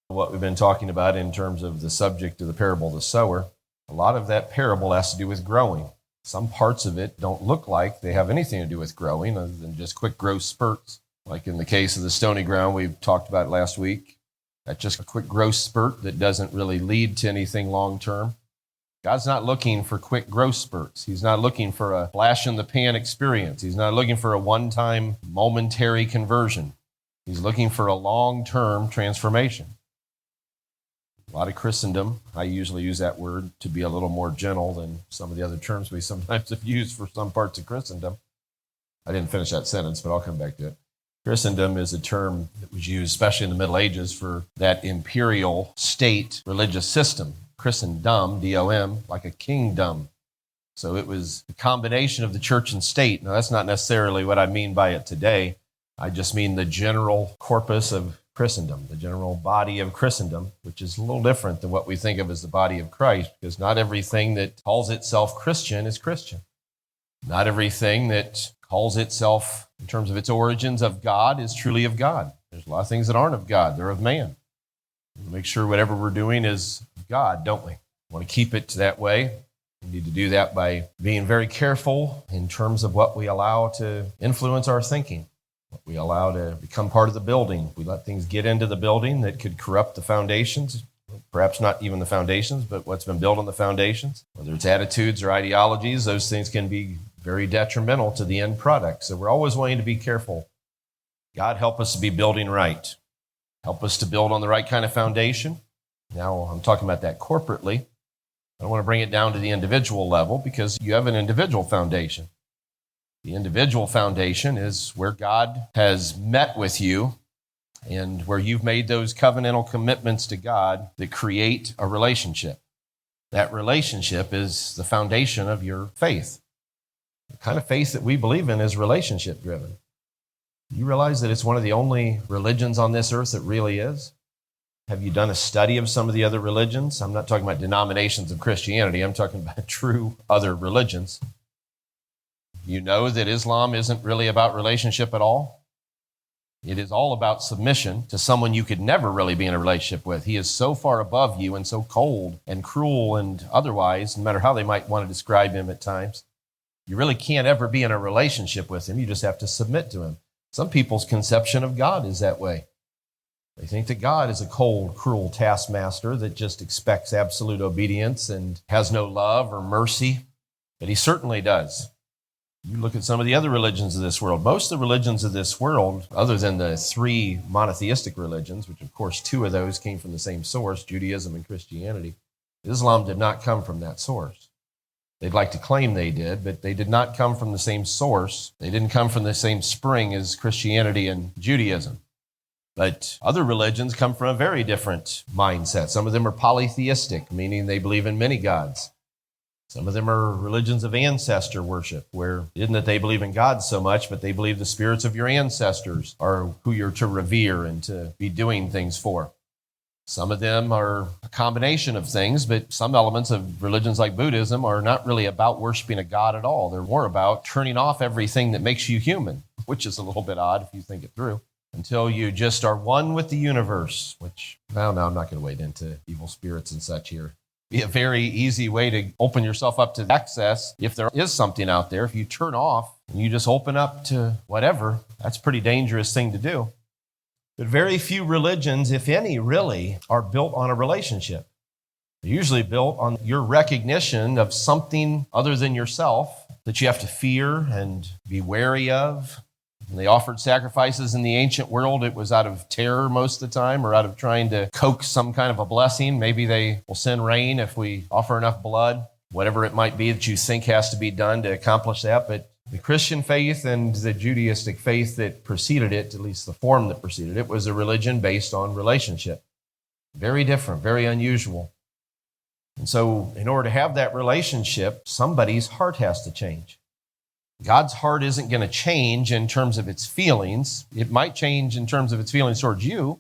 What we've been talking about in terms of the subject of the parable of the sower, a lot of that parable has to do with growing. Some parts of it don't look like they have anything to do with growing other than just quick growth spurts. Like in the case of the stony ground we talked about last week, that's just a quick growth spurt that doesn't really lead to anything long term. God's not looking for quick growth spurts. He's not looking for a flash in the pan experience. He's not looking for a one-time momentary conversion. He's looking for a long-term transformation. A lot of Christendom, I usually use that word to be a little more gentle than some of the other terms we sometimes have used for some parts of Christendom. I didn't finish that sentence, but I'll come back to it. Christendom is a term that was used, especially in the Middle Ages, for that imperial state religious system. Christendom, D-O-M, like a kingdom. So it was a combination of the church and state. Now, that's not necessarily what I mean by it today. I just mean the general corpus of Christendom, the general body of Christendom, which is a little different than what we think of as the body of Christ, because not everything that calls itself Christian is Christian. Not everything that calls itself, in terms of its origins, of God is truly of God. There's a lot of things that aren't of God. They're of man. We make sure whatever we're doing is of God, don't we? We want to keep it that way. We need to do that by being very careful in terms of what we allow to influence our thinking, what we allow to become part of the building. We let things get into the building that could corrupt the foundations, perhaps not even the foundations, but what's been built on the foundations. Whether it's attitudes or ideologies, those things can be very detrimental to the end product. So we're always wanting to be careful. God, help us to be building right. Help us to build on the right kind of foundation. Now, I'm talking about that corporately. I don't want to bring it down to the individual level because you have an individual foundation. The individual foundation is where God has met with you and where you've made those covenantal commitments to God that create a relationship. That relationship is the foundation of your faith. The kind of faith that we believe in is relationship driven. You realize that it's one of the only religions on this earth that really is? Have you done a study of some of the other religions? I'm not talking about denominations of Christianity. I'm talking about true other religions. You know that Islam isn't really about relationship at all. It is all about submission to someone you could never really be in a relationship with. He is so far above you and so cold and cruel and otherwise, no matter how they might want to describe him at times. You really can't ever be in a relationship with him. You just have to submit to him. Some people's conception of God is that way. They think that God is a cold, cruel taskmaster that just expects absolute obedience and has no love or mercy, but he certainly does. You look at some of the other religions of this world. Most of the religions of this world, other than the three monotheistic religions, which of course two of those came from the same source, Judaism and Christianity, Islam did not come from that source. They'd like to claim they did, but they did not come from the same source. They didn't come from the same spring as Christianity and Judaism. But other religions come from a very different mindset. Some of them are polytheistic, meaning they believe in many gods. Some of them are religions of ancestor worship, where it isn't that they believe in God so much, but they believe the spirits of your ancestors are who you're to revere and to be doing things for. Some of them are a combination of things, but some elements of religions like Buddhism are not really about worshiping a god at all. They're more about turning off everything that makes you human, which is a little bit odd if you think it through, until you just are one with the universe, which, no, I'm not going to wade into evil spirits and such here. Be a very easy way to open yourself up to access if there is something out there. If you turn off and you just open up to whatever, that's a pretty dangerous thing to do. But very few religions, if any, really are built on a relationship. They're usually built on your recognition of something other than yourself that you have to fear and be wary of. When they offered sacrifices in the ancient world, it was out of terror most of the time or out of trying to coax some kind of a blessing. Maybe they will send rain if we offer enough blood, whatever it might be that you think has to be done to accomplish that. But the Christian faith and the Judaistic faith that preceded it, at least the form that preceded it, was a religion based on relationship. Very different, very unusual. And so in order to have that relationship, somebody's heart has to change. God's heart isn't going to change in terms of its feelings. It might change in terms of its feelings towards you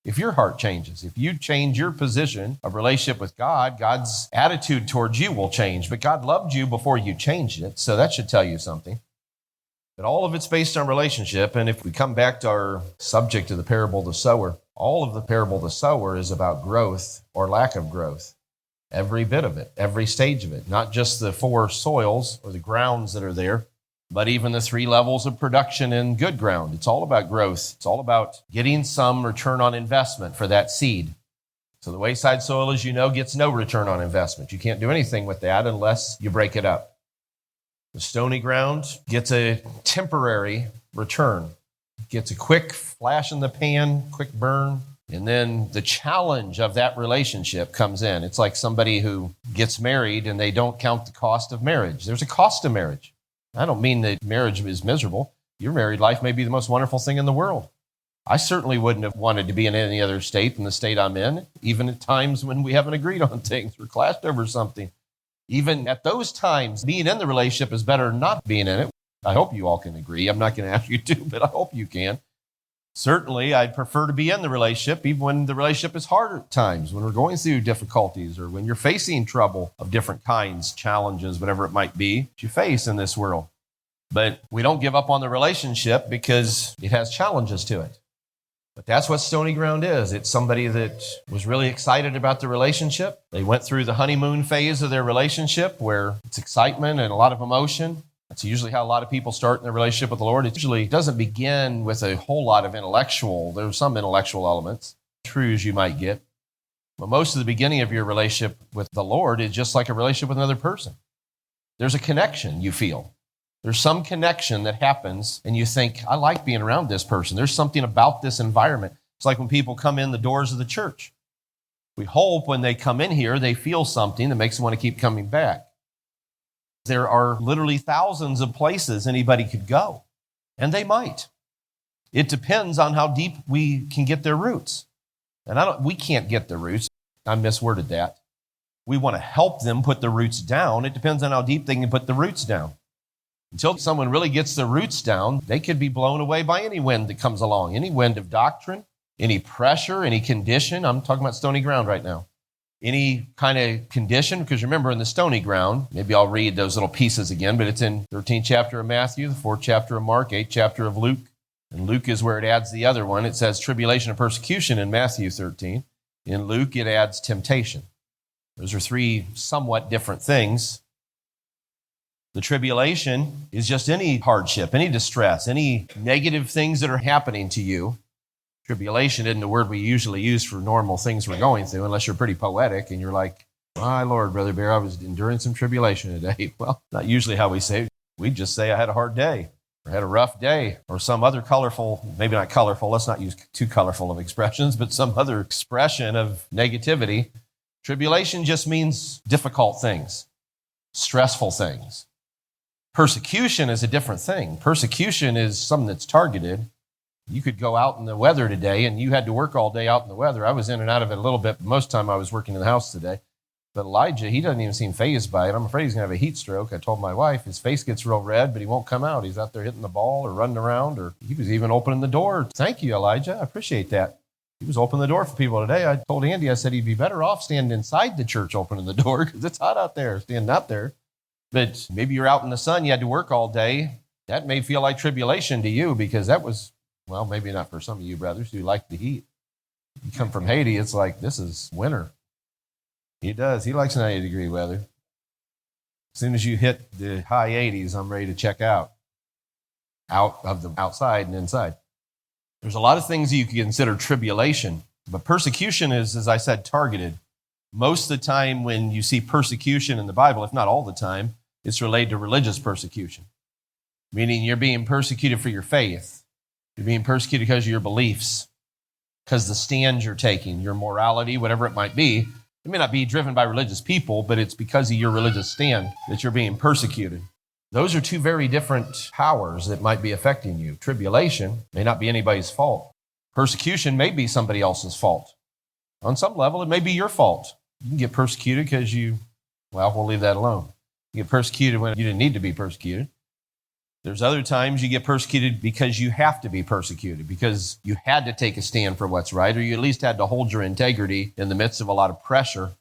if your heart changes. If you change your position of relationship with God, God's attitude towards you will change. But God loved you before you changed it, so that should tell you something. But all of it's based on relationship. And if we come back to our subject of the parable of the sower, all of the parable of the sower is about growth or lack of growth. Every bit of it, every stage of it, not just the 4 soils or the grounds that are there, but even the 3 levels of production in good ground. It's all about growth. It's all about getting some return on investment for that seed. So the wayside soil, as you know, gets no return on investment. You can't do anything with that unless you break it up. The stony ground gets a temporary return. It gets a quick flash in the pan, quick burn. And then the challenge of that relationship comes in. It's like somebody who gets married and they don't count the cost of marriage. There's a cost to marriage. I don't mean that marriage is miserable. Your married life may be the most wonderful thing in the world. I certainly wouldn't have wanted to be in any other state than the state I'm in, even at times when we haven't agreed on things or clashed over something. Even at those times, being in the relationship is better than not being in it. I hope you all can agree. I'm not going to ask you to, but I hope you can. Certainly, I'd prefer to be in the relationship, even when the relationship is hard at times, when we're going through difficulties or when you're facing trouble of different kinds, challenges, whatever it might be that you face in this world. But we don't give up on the relationship because it has challenges to it. But that's what stony ground is. It's somebody that was really excited about the relationship. They went through the honeymoon phase of their relationship where it's excitement and a lot of emotion. That's usually how a lot of people start in their relationship with the Lord. It usually doesn't begin with a whole lot of intellectual. There's some intellectual elements, truths you might get. But most of the beginning of your relationship with the Lord is just like a relationship with another person. There's a connection you feel. There's some connection that happens and you think, I like being around this person. There's something about this environment. It's like when people come in the doors of the church. We hope when they come in here, they feel something that makes them want to keep coming back. There are literally thousands of places anybody could go, and they might. It depends on how deep we can get their roots. And we can't get their roots. I misworded that. We want to help them put the roots down. It depends on how deep they can put the roots down. Until someone really gets their roots down, they could be blown away by any wind that comes along, any wind of doctrine, any pressure, any condition. I'm talking about stony ground right now. Any kind of condition, because remember in the stony ground, maybe I'll read those little pieces again, but it's in 13th chapter of Matthew, the 4th chapter of Mark, 8th chapter of Luke. And Luke is where it adds the other one. It says tribulation and persecution in Matthew 13. In Luke, it adds temptation. Those are 3 somewhat different things. The tribulation is just any hardship, any distress, any negative things that are happening to you. Tribulation isn't the word we usually use for normal things we're going through, unless you're pretty poetic and you're like, my Lord, Brother Bear, I was enduring some tribulation today. Well, not usually how we say it. We just say I had a hard day or had a rough day or some other colorful, maybe not colorful, let's not use too colorful of expressions, but some other expression of negativity. Tribulation just means difficult things, stressful things. Persecution is a different thing. Persecution is something that's targeted. You could go out in the weather today, and you had to work all day out in the weather. I was in and out of it a little bit, but most of the time I was working in the house today. But Elijah, he doesn't even seem fazed by it. I'm afraid he's going to have a heat stroke. I told my wife, his face gets real red, but he won't come out. He's out there hitting the ball or running around, or he was even opening the door. Thank you, Elijah. I appreciate that. He was opening the door for people today. I told Andy, I said he'd be better off standing inside the church opening the door because it's hot out there, standing out there. But maybe you're out in the sun, you had to work all day. That may feel like tribulation to you because that was, well, maybe not for some of you brothers who like the heat. You come from Haiti, it's like, this is winter. He does. He likes 90-degree weather. As soon as you hit the high 80s, I'm ready to check out of the outside and inside. There's a lot of things you can consider tribulation, but persecution is, as I said, targeted. Most of the time when you see persecution in the Bible, if not all the time, it's related to religious persecution, meaning you're being persecuted for your faith. You're being persecuted because of your beliefs, because the stand you're taking, your morality, whatever it might be. It may not be driven by religious people, but it's because of your religious stand that you're being persecuted. Those are 2 very different powers that might be affecting you. Tribulation may not be anybody's fault. Persecution may be somebody else's fault. On some level, it may be your fault. You can get persecuted because we'll leave that alone. You get persecuted when you didn't need to be persecuted. There's other times you get persecuted because you have to be persecuted, because you had to take a stand for what's right, or you at least had to hold your integrity in the midst of a lot of pressure.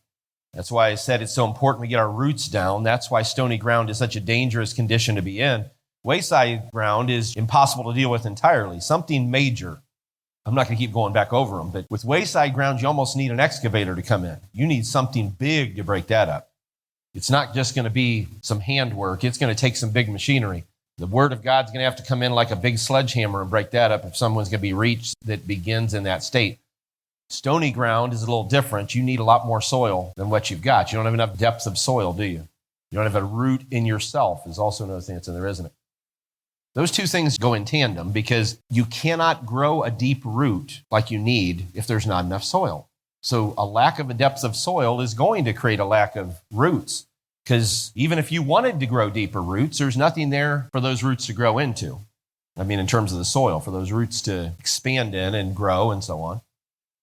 That's why I said it's so important to get our roots down. That's why stony ground is such a dangerous condition to be in. Wayside ground is impossible to deal with entirely. Something major. I'm not going to keep going back over them, but with wayside ground, you almost need an excavator to come in. You need something big to break that up. It's not just going to be some handwork. It's going to take some big machinery. The Word of God's going to have to come in like a big sledgehammer and break that up if someone's going to be reached that begins in that state. Stony ground is a little different. You need a lot more soil than what you've got. You don't have enough depth of soil, do you? You don't have a root in yourself is also another thing that's in there, isn't it? Those two things go in tandem because you cannot grow a deep root like you need if there's not enough soil. So a lack of a depth of soil is going to create a lack of roots because even if you wanted to grow deeper roots, there's nothing there for those roots to grow into. I mean, in terms of the soil, for those roots to expand in and grow and so on.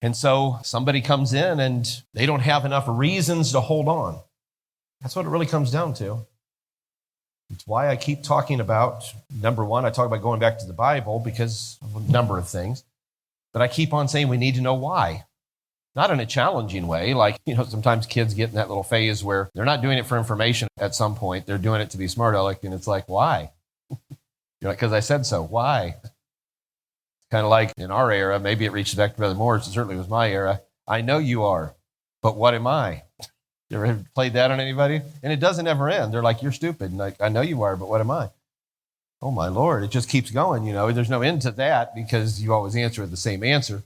And so somebody comes in and they don't have enough reasons to hold on. That's what it really comes down to. It's why I keep talking about, number one, I talk about going back to the Bible because of a number of things, but I keep on saying we need to know why. Not in a challenging way, like, sometimes kids get in that little phase where they're not doing it for information at some point, they're doing it to be smart aleck, and it's like, why? Because I said so, why? Kind of like in our era, maybe it reaches back to Brother Moore's, it certainly was my era, I know you are, but what am I? You ever played that on anybody? And it doesn't ever end. They're like, you're stupid. And like, I know you are, but what am I? Oh, my Lord. It just keeps going. There's no end to that because you always answer with the same answer.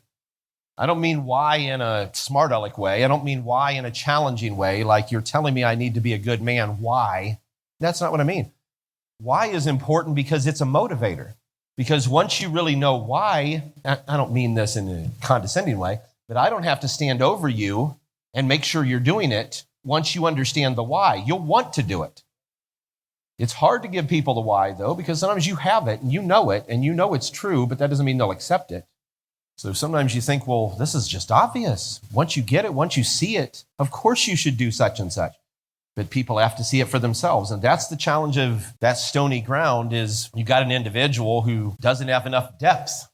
I don't mean why in a smart aleck way. I don't mean why in a challenging way. Like you're telling me I need to be a good man. Why? That's not what I mean. Why is important because it's a motivator. Because once you really know why, I don't mean this in a condescending way, but I don't have to stand over you and make sure you're doing it. Once you understand the why, you'll want to do it. It's hard to give people the why, though, because sometimes you have it and you know it's true, but that doesn't mean they'll accept it. So sometimes you think, well, this is just obvious. Once you get it, once you see it, of course you should do such and such. But people have to see it for themselves. And that's the challenge of that stony ground is you got an individual who doesn't have enough depth.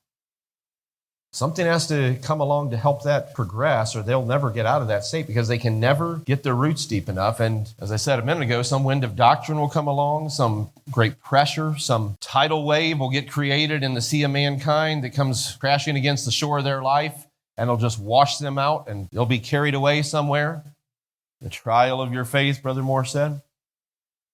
Something has to come along to help that progress or they'll never get out of that state because they can never get their roots deep enough. And as I said a minute ago, some wind of doctrine will come along, some great pressure, some tidal wave will get created in the sea of mankind that comes crashing against the shore of their life and it'll just wash them out and they'll be carried away somewhere. The trial of your faith, Brother Moore said.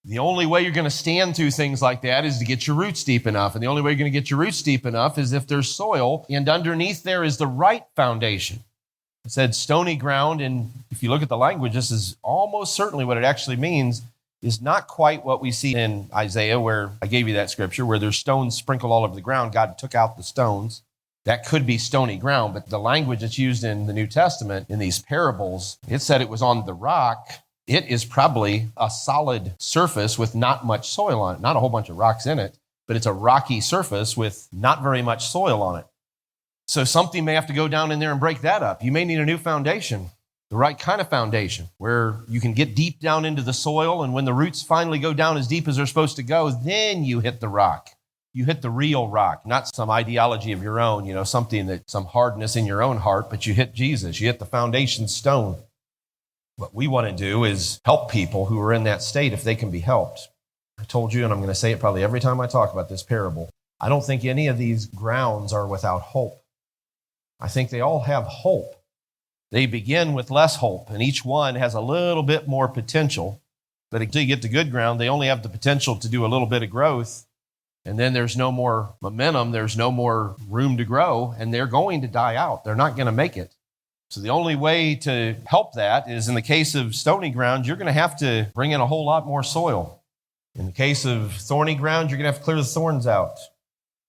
The only way you're going to stand through things like that is to get your roots deep enough. And the only way you're going to get your roots deep enough is if there's soil and underneath there is the right foundation. It said stony ground, and if you look at the language, this is almost certainly what it actually means, is not quite what we see in Isaiah, where I gave you that scripture, where there's stones sprinkled all over the ground. God took out the stones. That could be stony ground, but the language that's used in the New Testament in these parables, it said it was on the rock. It is probably a solid surface with not much soil on it. Not a whole bunch of rocks in it, but it's a rocky surface with not very much soil on it. So something may have to go down in there and break that up. You may need a new foundation, the right kind of foundation, where you can get deep down into the soil, and when the roots finally go down as deep as they're supposed to go, then you hit the rock. You hit the real rock, not some ideology of your own, something that some hardness in your own heart, but you hit Jesus. You hit the foundation stone. What we want to do is help people who are in that state if they can be helped. I told you, and I'm going to say it probably every time I talk about this parable, I don't think any of these grounds are without hope. I think they all have hope. They begin with less hope, and each one has a little bit more potential. But until you get to good ground, they only have the potential to do a little bit of growth, and then there's no more momentum, there's no more room to grow, and they're going to die out. They're not going to make it. So the only way to help that is in the case of stony ground, you're going to have to bring in a whole lot more soil. In the case of thorny ground, you're going to have to clear the thorns out.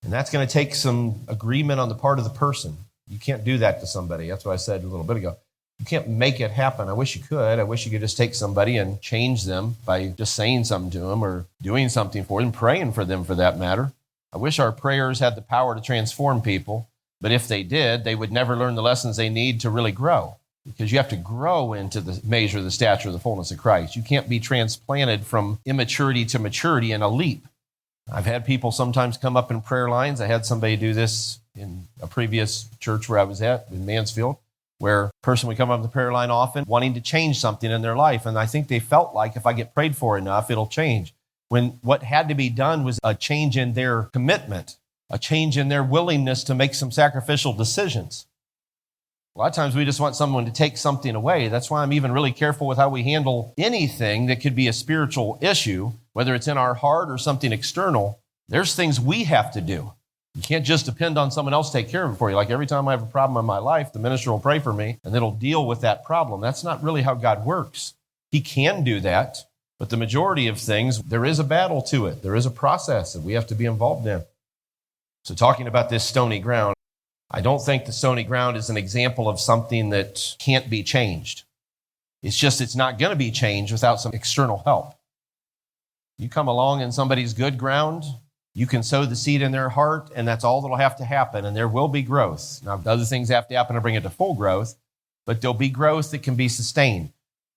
And that's going to take some agreement on the part of the person. You can't do that to somebody. That's what I said a little bit ago. You can't make it happen. I wish you could. I wish you could just take somebody and change them by just saying something to them or doing something for them, praying for them for that matter. I wish our prayers had the power to transform people. But if they did, they would never learn the lessons they need to really grow. Because you have to grow into the measure of the stature of the fullness of Christ. You can't be transplanted from immaturity to maturity in a leap. I've had people sometimes come up in prayer lines. I had somebody do this in a previous church where I was at in Mansfield, where a person would come up in the prayer line often wanting to change something in their life. And I think they felt like if I get prayed for enough, it'll change. when what had to be done was a change in their commitment, a change in their willingness to make some sacrificial decisions. A lot of times we just want someone to take something away. That's why I'm even really careful with how we handle anything that could be a spiritual issue, whether it's in our heart or something external. There's things we have to do. You can't just depend on someone else to take care of it for you. Like every time I have a problem in my life, the minister will pray for me and it'll deal with that problem. That's not really how God works. He can do that, but the majority of things, there is a battle to it. There is a process that we have to be involved in. So talking about this stony ground, I don't think the stony ground is an example of something that can't be changed. It's just it's not going to be changed without some external help. You come along in somebody's good ground, you can sow the seed in their heart, and that's all that'll have to happen, and there will be growth. Now, other things have to happen to bring it to full growth, but there'll be growth that can be sustained.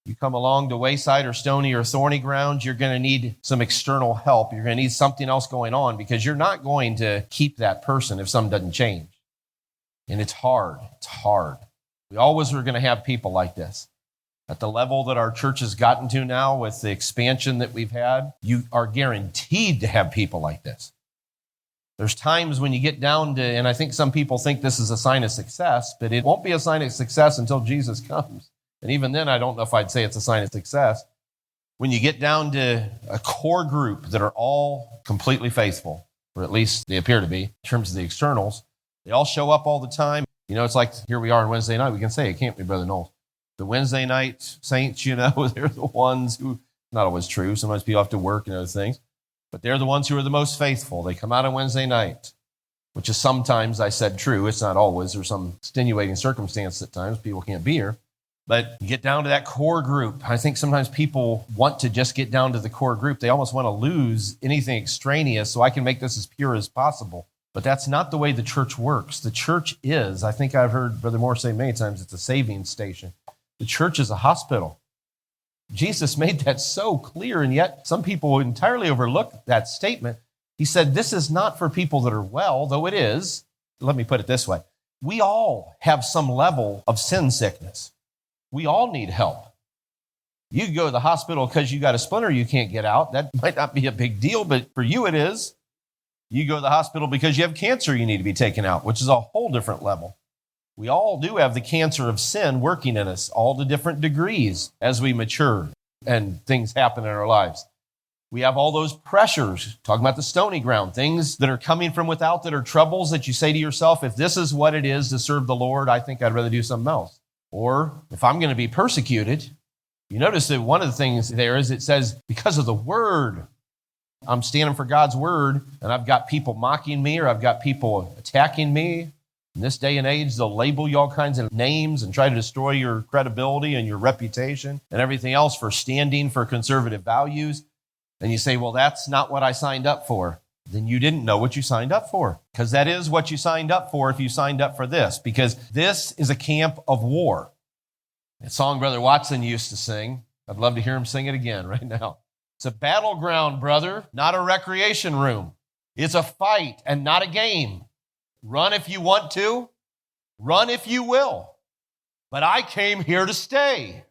You come along to wayside or stony or thorny ground, you're going to need some external help. You're going to need something else going on because you're not going to keep that person if something doesn't change. And it's hard. It's hard. We always are going to have people like this. At the level that our church has gotten to now with the expansion that we've had, you are guaranteed to have people like this. There's times when you get down to, and I think some people think this is a sign of success, but it won't be a sign of success until Jesus comes. And even then, I don't know if I'd say it's a sign of success. When you get down to a core group that are all completely faithful, or at least they appear to be, in terms of the externals, they all show up all the time. You know, it's like here we are on Wednesday night. We can say it can't be, Brother Knowles. The Wednesday night saints, you know, they're the ones who, not always true. Sometimes people have to work and other things. But they're the ones who are the most faithful. They come out on Wednesday night, which is sometimes, I said, true. It's not always. There's some extenuating circumstance at times. People can't be here. But you get down to that core group. I think sometimes people want to just get down to the core group. They almost want to lose anything extraneous so I can make this as pure as possible. But that's not the way the church works. The church is, I think I've heard Brother Moore say many times, it's a saving station. The church is a hospital. Jesus made that so clear, and yet some people entirely overlook that statement. He said, this is not for people that are well, though it is. Let me put it this way. We all have some level of sin sickness. We all need help. You go to the hospital because you got a splinter you can't get out. That might not be a big deal, but for you it is. You go to the hospital because you have cancer you need to be taken out, which is a whole different level. We all do have the cancer of sin working in us, all the different degrees as we mature and things happen in our lives. We have all those pressures, talking about the stony ground, things that are coming from without that are troubles that you say to yourself, if this is what it is to serve the Lord, I think I'd rather do something else. Or if I'm going to be persecuted, you notice that one of the things there is it says, because of the word, I'm standing for God's word, and I've got people mocking me or I've got people attacking me. In this day and age, they'll label you all kinds of names and try to destroy your credibility and your reputation and everything else for standing for conservative values. And you say, well, that's not what I signed up for. Then you didn't know what you signed up for, because that is what you signed up for if you signed up for this, because this is a camp of war. A song Brother Watson used to sing. I'd love to hear him sing it again right now. It's a battleground, brother, not a recreation room. It's a fight and not a game. Run if you want to. Run if you will. But I came here to stay.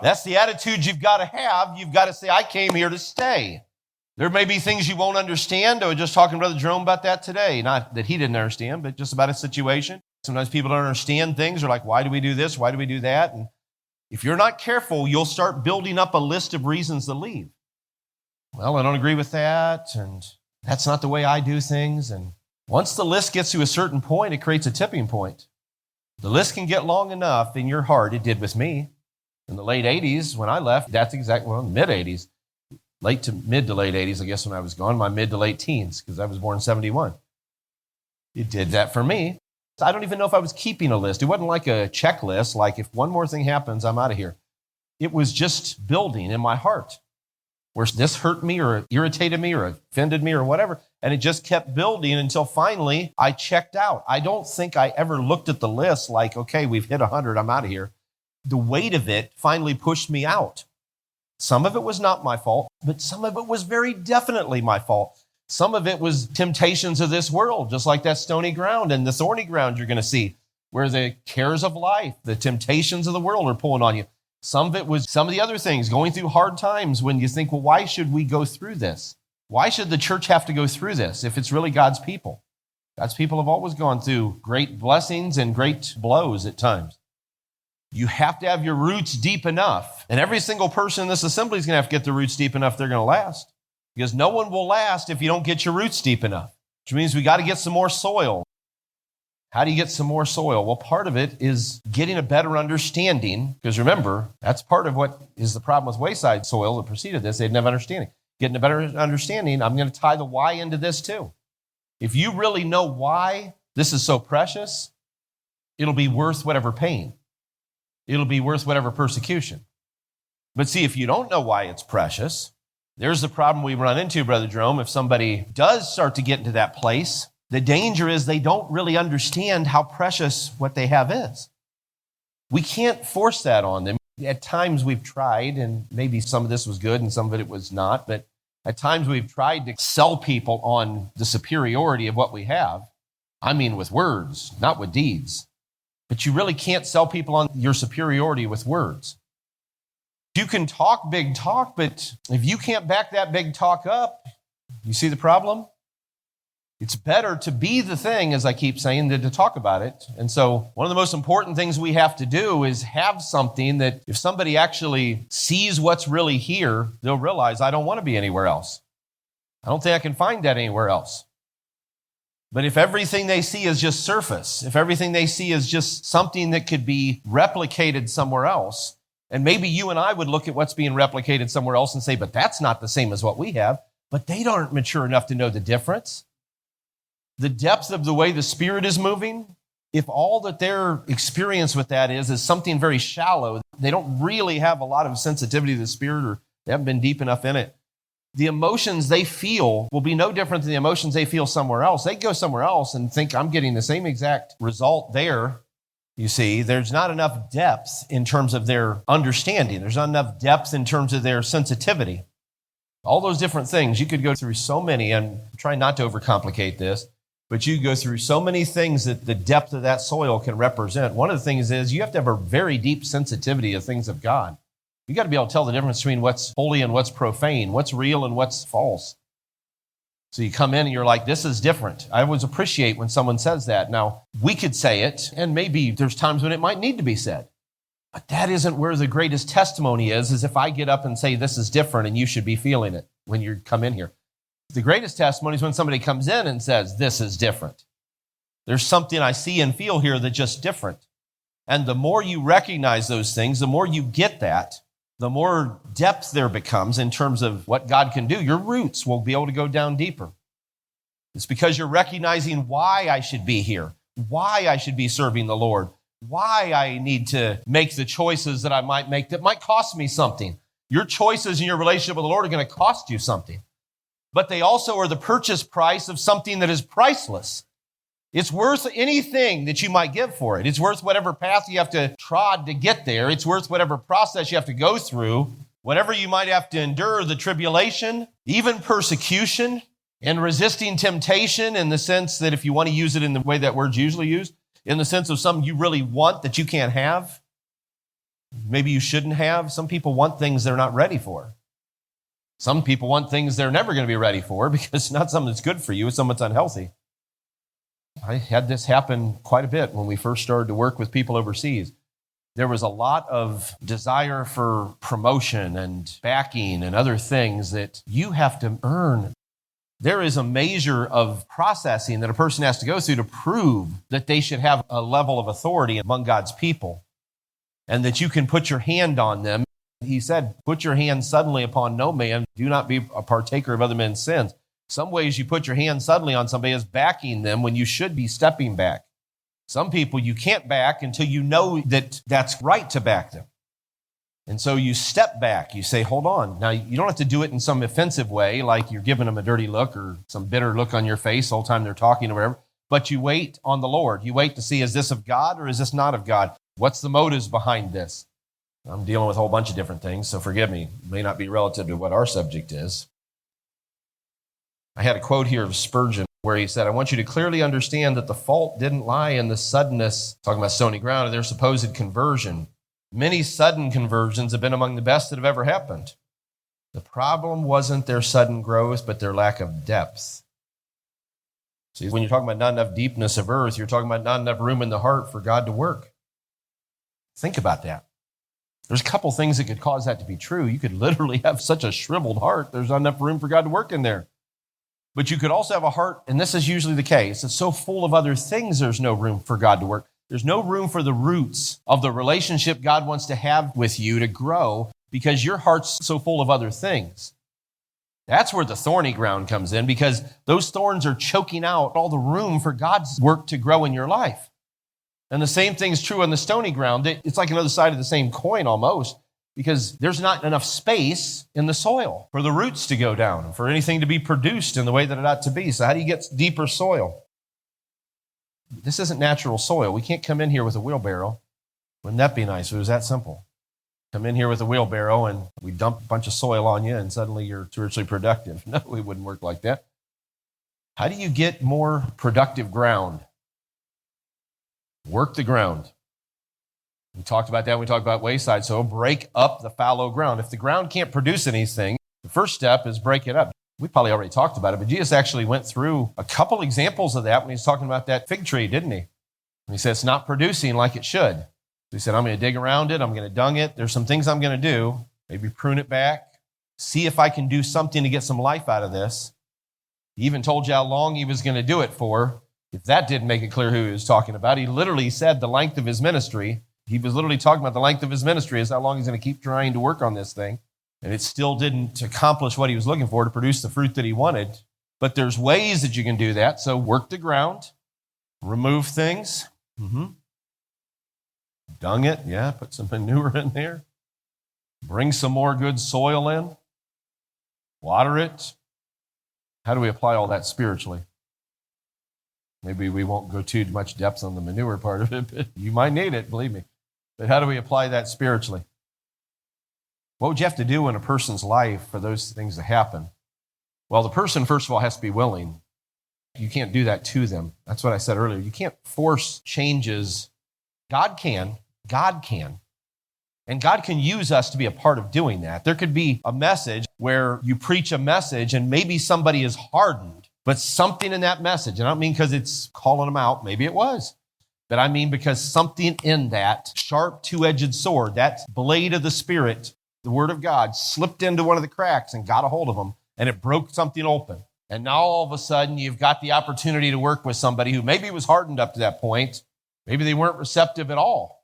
That's the attitude you've got to have. You've got to say, I came here to stay. There may be things you won't understand. I was just talking to Brother Jerome about that today. Not that he didn't understand, but just about a situation. Sometimes people don't understand things. They're like, why do we do this? Why do we do that? And if you're not careful, you'll start building up a list of reasons to leave. Well, I don't agree with that, and that's not the way I do things. And once the list gets to a certain point, it creates a tipping point. The list can get long enough in your heart. It did with me. In the late 80s, when I left, that's exactly, well, mid-80s, mid to late 80s, I guess, when I was gone, my mid to late teens, because I was born in 71. It did that for me. I don't even know if I was keeping a list. It wasn't like a checklist, like if one more thing happens, I'm out of here. It was just building in my heart, where this hurt me or irritated me or offended me or whatever. And it just kept building until finally I checked out. I don't think I ever looked at the list like, okay, we've hit 100, I'm out of here. The weight of it finally pushed me out. Some of it was not my fault, but some of it was very definitely my fault. Some of it was temptations of this world, just like that stony ground and the thorny ground you're going to see, where the cares of life, the temptations of the world are pulling on you. Some of it was some of the other things, going through hard times when you think, well, why should we go through this? Why should the church have to go through this if it's really God's people? God's people have always gone through great blessings and great blows at times. You have to have your roots deep enough. And every single person in this assembly is going to have to get their roots deep enough they're going to last. Because no one will last if you don't get your roots deep enough, which means we got to get some more soil. How do you get some more soil? Well, part of it is getting a better understanding, because remember, that's part of what is the problem with wayside soil that preceded this. They didn't have understanding. Getting a better understanding, I'm going to tie the why into this too. If you really know why this is so precious, it'll be worth whatever pain. It'll be worth whatever persecution. But see, if you don't know why it's precious, there's the problem we run into, Brother Jerome. If somebody does start to get into that place, the danger is they don't really understand how precious what they have is. We can't force that on them. At times we've tried, and maybe some of this was good and some of it was not, but at times we've tried to sell people on the superiority of what we have. I mean with words, not with deeds. But you really can't sell people on your superiority with words. You can talk big talk, but if you can't back that big talk up, you see the problem? It's better to be the thing, as I keep saying, than to talk about it. And so one of the most important things we have to do is have something that if somebody actually sees what's really here, they'll realize, I don't want to be anywhere else. I don't think I can find that anywhere else. But if everything they see is just surface, if everything they see is just something that could be replicated somewhere else, and maybe you and I would look at what's being replicated somewhere else and say, but that's not the same as what we have. But they aren't mature enough to know the difference. The depth of the way the Spirit is moving, if all that their experience with that is something very shallow, they don't really have a lot of sensitivity to the Spirit, or they haven't been deep enough in it, the emotions they feel will be no different than the emotions they feel somewhere else. They go somewhere else and think, I'm getting the same exact result there. You see, there's not enough depth in terms of their understanding. There's not enough depth in terms of their sensitivity. All those different things. You could go through so many, and try not to overcomplicate this, but you go through so many things that the depth of that soil can represent. One of the things is you have to have a very deep sensitivity of things of God. You got to be able to tell the difference between what's holy and what's profane, what's real and what's false. So you come in and you're like, this is different. I always appreciate when someone says that. Now, we could say it, and maybe there's times when it might need to be said. But that isn't where the greatest testimony is if I get up and say, this is different and you should be feeling it when you come in here. The greatest testimony is when somebody comes in and says, this is different. There's something I see and feel here that's just different. And the more you recognize those things, the more you get that, the more depth there becomes in terms of what God can do. Your roots will be able to go down deeper. It's because you're recognizing why I should be here, why I should be serving the Lord, why I need to make the choices that I might make that might cost me something. Your choices in your relationship with the Lord are going to cost you something. But they also are the purchase price of something that is priceless. It's worth anything that you might give for it. It's worth whatever path you have to trod to get there. It's worth whatever process you have to go through, whatever you might have to endure, the tribulation, even persecution, and resisting temptation in the sense that if you want to use it in the way that word's usually used, in the sense of something you really want that you can't have, maybe you shouldn't have. Some people want things they're not ready for. Some people want things they're never going to be ready for because it's not something that's good for you, it's something that's unhealthy. I had this happen quite a bit when we first started to work with people overseas. There was a lot of desire for promotion and backing and other things that you have to earn. There is a measure of processing that a person has to go through to prove that they should have a level of authority among God's people and that you can put your hand on them. He said, put your hand suddenly upon no man. Do not be a partaker of other men's sins. Some ways you put your hand suddenly on somebody is backing them when you should be stepping back. Some people you can't back until you know that that's right to back them. And so you step back. You say, hold on. Now, you don't have to do it in some offensive way, like you're giving them a dirty look or some bitter look on your face the whole time they're talking or whatever. But you wait on the Lord. You wait to see, is this of God or is this not of God? What's the motives behind this? I'm dealing with a whole bunch of different things, so forgive me. It may not be relative to what our subject is. I had a quote here of Spurgeon where he said, I want you to clearly understand that the fault didn't lie in the suddenness, talking about stony ground, of their supposed conversion. Many sudden conversions have been among the best that have ever happened. The problem wasn't their sudden growth, but their lack of depth. See, when you're talking about not enough deepness of earth, you're talking about not enough room in the heart for God to work. Think about that. There's a couple things that could cause that to be true. You could literally have such a shriveled heart, there's not enough room for God to work in there. But you could also have a heart, and this is usually the case, it's so full of other things there's no room for God to work. There's no room for the roots of the relationship God wants to have with you to grow because your heart's so full of other things. That's where the thorny ground comes in, because those thorns are choking out all the room for God's work to grow in your life. And the same thing's true on the stony ground. It's like another side of the same coin almost, because there's not enough space in the soil for the roots to go down and for anything to be produced in the way that it ought to be. So how do you get deeper soil? This isn't natural soil. We can't come in here with a wheelbarrow. Wouldn't that be nice if it was that simple? Come in here with a wheelbarrow and we dump a bunch of soil on you and suddenly you're spiritually productive. No, it wouldn't work like that. How do you get more productive ground? Work the ground. We talked about that when we talked about wayside. So break up the fallow ground. If the ground can't produce anything, the first step is break it up. We probably already talked about it, but Jesus actually went through a couple examples of that when he was talking about that fig tree, didn't he? And he said it's not producing like it should. So he said, I'm going to dig around it. I'm going to dung it. There's some things I'm going to do. Maybe prune it back. See if I can do something to get some life out of this. He even told you how long he was going to do it for. If that didn't make it clear who he was talking about, he literally said the length of his ministry. He was literally talking about the length of his ministry is how long he's going to keep trying to work on this thing. And it still didn't accomplish what he was looking for to produce the fruit that he wanted. But there's ways that you can do that. So work the ground, remove things. Dung it, yeah, put some manure in there. Bring some more good soil in. Water it. How do we apply all that spiritually? Maybe we won't go too much depth on the manure part of it, but you might need it, believe me. But how do we apply that spiritually? What would you have to do in a person's life for those things to happen? Well, the person, first of all, has to be willing. You can't do that to them. That's what I said earlier. You can't force changes. God can. And God can use us to be a part of doing that. There could be a message where you preach a message and maybe somebody is hardened, but something in that message, and I don't mean because it's calling them out, maybe it was, but I mean because something in that sharp two-edged sword, that blade of the Spirit, the Word of God, slipped into one of the cracks and got a hold of them, and it broke something open. And now all of a sudden, you've got the opportunity to work with somebody who maybe was hardened up to that point. Maybe they weren't receptive at all.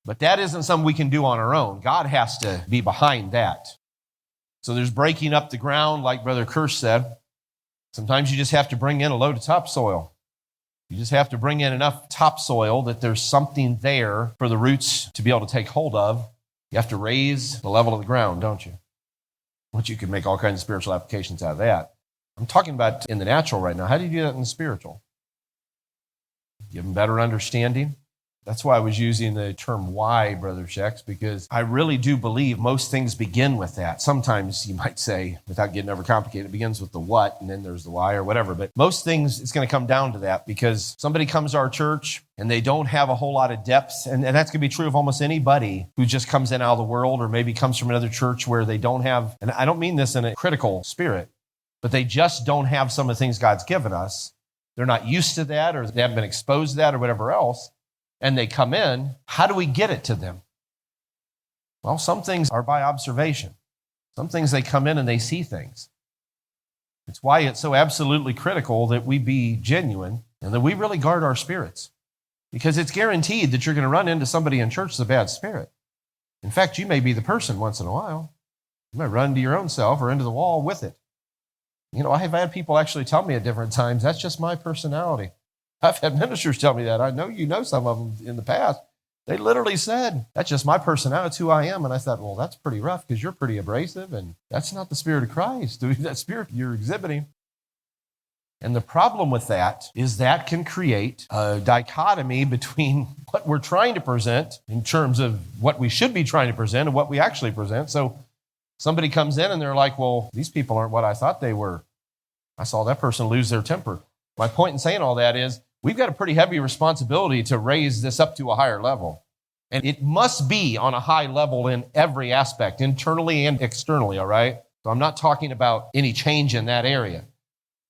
But that isn't something we can do on our own. God has to be behind that. So there's breaking up the ground, like Brother Kirsch said. Sometimes you just have to bring in a load of topsoil. You just have to bring in enough topsoil that there's something there for the roots to be able to take hold of. You have to raise the level of the ground, don't you? Which you can make all kinds of spiritual applications out of that. I'm talking about in the natural right now. How do you do that in the spiritual? Give them better understanding. That's why I was using the term why, Brother Shex, because I really do believe most things begin with that. Sometimes you might say, without getting overcomplicated, it begins with the what, and then there's the why or whatever. But most things, it's going to come down to that, because somebody comes to our church and they don't have a whole lot of depth. And that's going to be true of almost anybody who just comes in out of the world, or maybe comes from another church where they don't have, and I don't mean this in a critical spirit, but they just don't have some of the things God's given us. They're not used to that, or they haven't been exposed to that, or whatever else. And they come in, how do we get it to them? Well, some things are by observation. Some things they come in and they see things. It's why it's so absolutely critical that we be genuine and that we really guard our spirits. Because it's guaranteed that you're going to run into somebody in church with a bad spirit. In fact, you may be the person once in a while. You might run into your own self or into the wall with it. You know, I've had people actually tell me at different times, that's just my personality. I've had ministers tell me that. I know you know some of them in the past. They literally said, that's just my personality. That's who I am. And I thought, well, that's pretty rough because you're pretty abrasive and that's not the Spirit of Christ. That spirit you're exhibiting. And the problem with that is that can create a dichotomy between what we're trying to present in terms of what we should be trying to present and what we actually present. So somebody comes in and they're like, well, these people aren't what I thought they were. I saw that person lose their temper. My point in saying all that is we've got a pretty heavy responsibility to raise this up to a higher level. And it must be on a high level in every aspect, internally and externally, all right? So I'm not talking about any change in that area.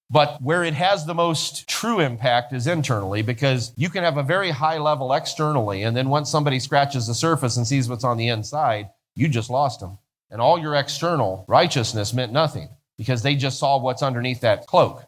But where it has the most true impact is internally, because you can have a very high level externally, and then once somebody scratches the surface and sees what's on the inside, you just lost them. And all your external righteousness meant nothing, because they just saw what's underneath that cloak,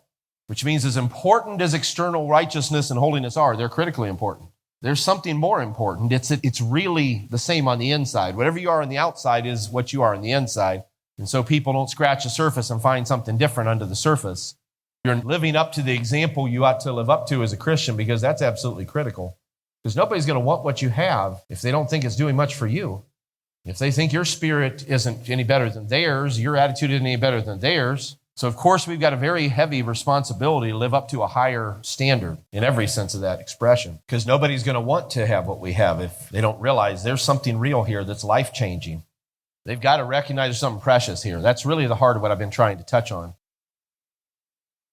which means as important as external righteousness and holiness are, they're critically important. There's something more important. It's really the same on the inside. Whatever you are on the outside is what you are on the inside. And so people don't scratch the surface and find something different under the surface. You're living up to the example you ought to live up to as a Christian, because that's absolutely critical. Because nobody's going to want what you have if they don't think it's doing much for you. If they think your spirit isn't any better than theirs, your attitude isn't any better than theirs. So, of course, we've got a very heavy responsibility to live up to a higher standard in every sense of that expression, because nobody's going to want to have what we have if they don't realize there's something real here that's life-changing. They've got to recognize there's something precious here. That's really the heart of what I've been trying to touch on.